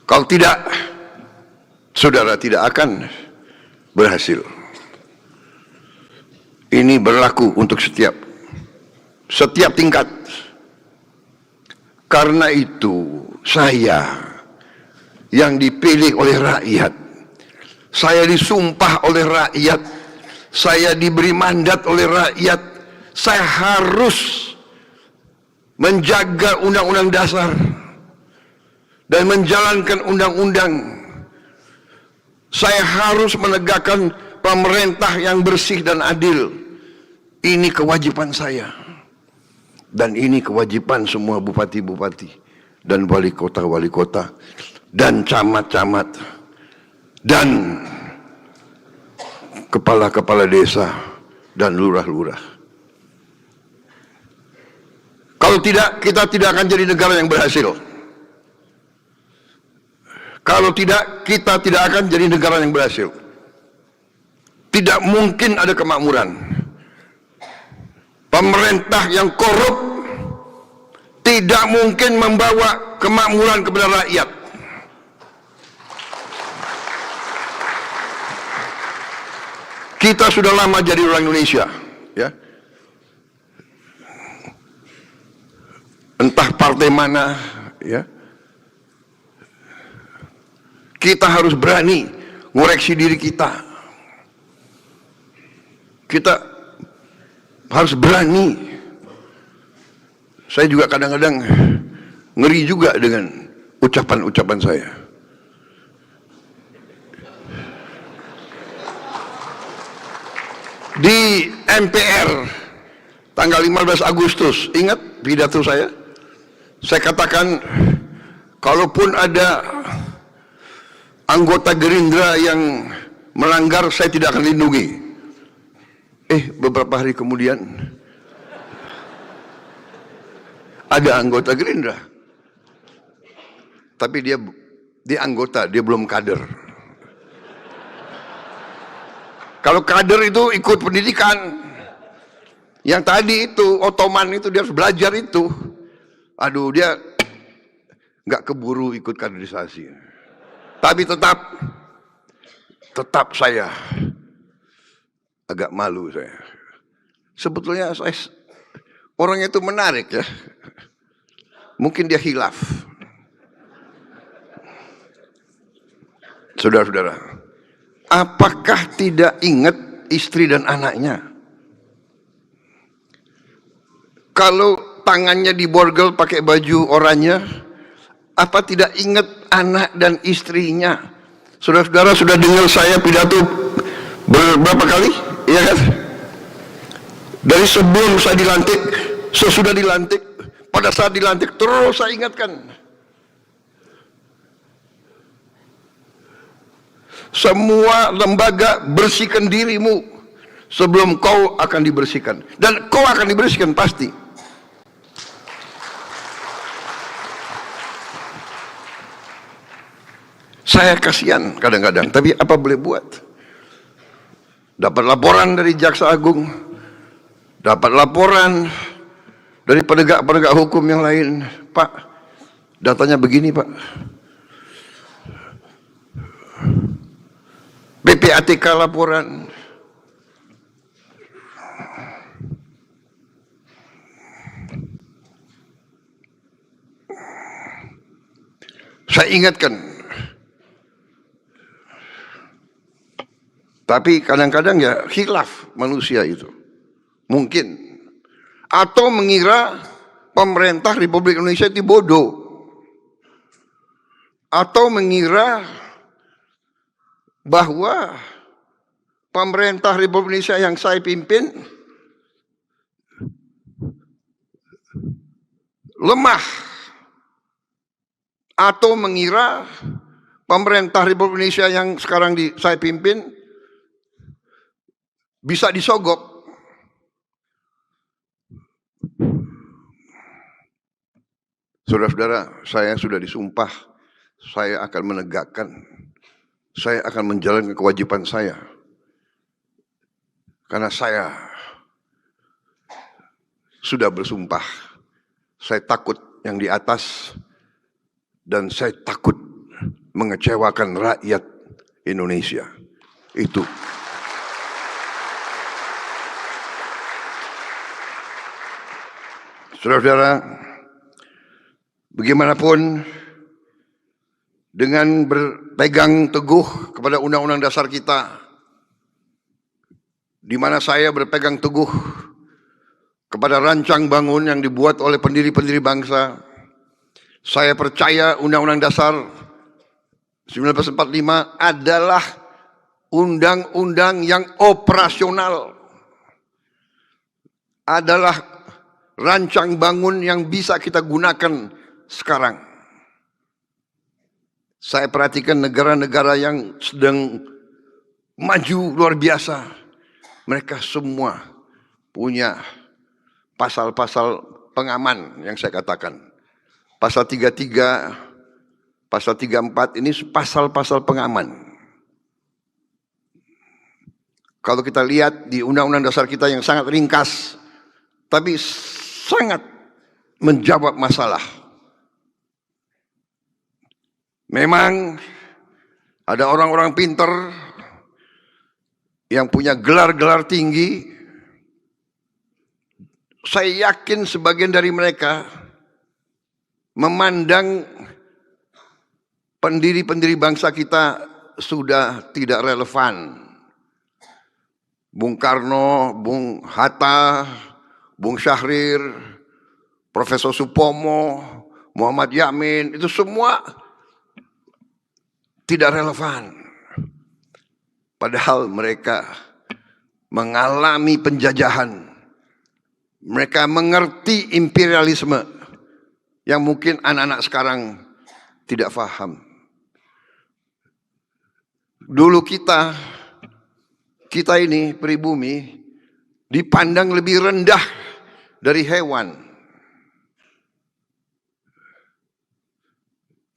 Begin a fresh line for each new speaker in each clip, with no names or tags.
Kalau tidak, saudara tidak akan berhasil. Ini berlaku untuk setiap tingkat. Karena itu saya yang dipilih oleh rakyat, saya disumpah oleh rakyat, saya diberi mandat oleh rakyat, saya harus menjaga undang-undang dasar dan menjalankan undang-undang. Saya harus menegakkan pemerintah yang bersih dan adil. Ini kewajiban saya. Dan ini kewajiban semua bupati-bupati dan wali kota dan camat-camat dan kepala-kepala desa dan lurah-lurah. Kalau tidak, kita tidak akan jadi negara yang berhasil. Kalau tidak, kita tidak akan jadi negara yang berhasil. Tidak mungkin ada kemakmuran. Pemerintah yang korup tidak mungkin membawa kemakmuran kepada rakyat. Kita sudah lama jadi orang Indonesia, ya. Entah partai mana, ya. Kita harus berani ngoreksi diri kita. Kita harus berani. Saya juga kadang-kadang ngeri juga dengan ucapan-ucapan saya. Di MPR tanggal 15 Agustus, ingat pidato saya? Saya katakan, kalaupun ada anggota Gerindra yang melanggar, saya tidak akan lindungi. Beberapa hari kemudian ada anggota Gerindra, tapi dia anggota, dia belum kader. Kalau kader itu ikut pendidikan. Yang tadi itu Ottoman itu dia harus belajar itu. Aduh, dia nggak keburu ikut kaderisasi. Tapi tetap saya agak malu saya. Sebetulnya orang itu menarik ya. Mungkin dia khilaf. Saudara-saudara, apakah tidak ingat istri dan anaknya? Kalau tangannya diborgel pakai baju oranye, apa tidak ingat anak dan istrinya? Saudara-saudara sudah dengar saya pidato berapa kali? Iya kan? Dari sebelum saya dilantik, sesudah dilantik, pada saat dilantik, terus saya ingatkan. Semua lembaga, bersihkan dirimu sebelum kau akan dibersihkan. Dan kau akan dibersihkan pasti. Saya kasihan kadang-kadang, tapi apa boleh buat? Dapat laporan dari Jaksa Agung, dapat laporan dari penegak-penegak hukum yang lain. Pak, datanya begini Pak. PPATK laporan. Saya ingatkan. Tapi kadang-kadang ya khilaf manusia itu. Mungkin. Atau mengira pemerintah Republik Indonesia itu bodoh. Atau mengira bahwa pemerintah Republik Indonesia yang saya pimpin lemah. Atau mengira pemerintah Republik Indonesia yang sekarang saya pimpin bisa disogok. Saudara-saudara, saya sudah disumpah, saya akan menegakkan, saya akan menjalankan kewajiban saya. Karena saya sudah bersumpah, saya takut yang di atas, dan saya takut mengecewakan rakyat Indonesia. Itu. Saudara-saudara, bagaimanapun dengan berpegang teguh kepada Undang-Undang Dasar kita, di mana saya berpegang teguh kepada rancang bangun yang dibuat oleh pendiri-pendiri bangsa, saya percaya Undang-Undang Dasar 1945 adalah undang-undang yang operasional, adalah rancang bangun yang bisa kita gunakan sekarang. Saya perhatikan negara-negara yang sedang maju luar biasa, mereka semua punya pasal-pasal pengaman yang saya katakan. Pasal 33, pasal 34 ini pasal-pasal pengaman. Kalau kita lihat di Undang-Undang Dasar kita yang sangat ringkas, tapi sangat menjawab masalah. Memang ada orang-orang pintar yang punya gelar-gelar tinggi. Saya yakin sebagian dari mereka memandang pendiri-pendiri bangsa kita sudah tidak relevan. Bung Karno, Bung Hatta, Bung Syahrir, Profesor Supomo, Muhammad Yamin, itu semua tidak relevan. Padahal mereka mengalami penjajahan. Mereka mengerti imperialisme yang mungkin anak-anak sekarang tidak paham. Dulu kita ini pribumi dipandang lebih rendah dari hewan.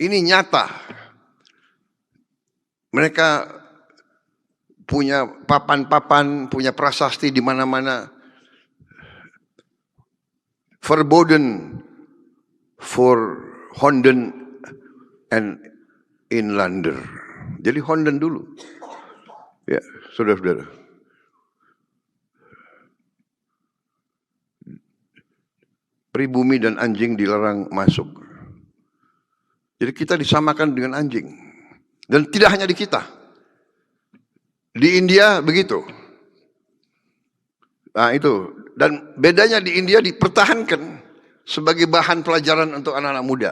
Ini nyata. Mereka punya papan-papan, punya prasasti di mana-mana. Verboden for Honden and Inlander. Jadi Honden dulu. Ya, saudara-saudara. Pribumi dan anjing dilarang masuk. Jadi kita disamakan dengan anjing. Dan tidak hanya di kita. Di India begitu. Nah itu. Dan bedanya di India dipertahankan sebagai bahan pelajaran untuk anak-anak muda.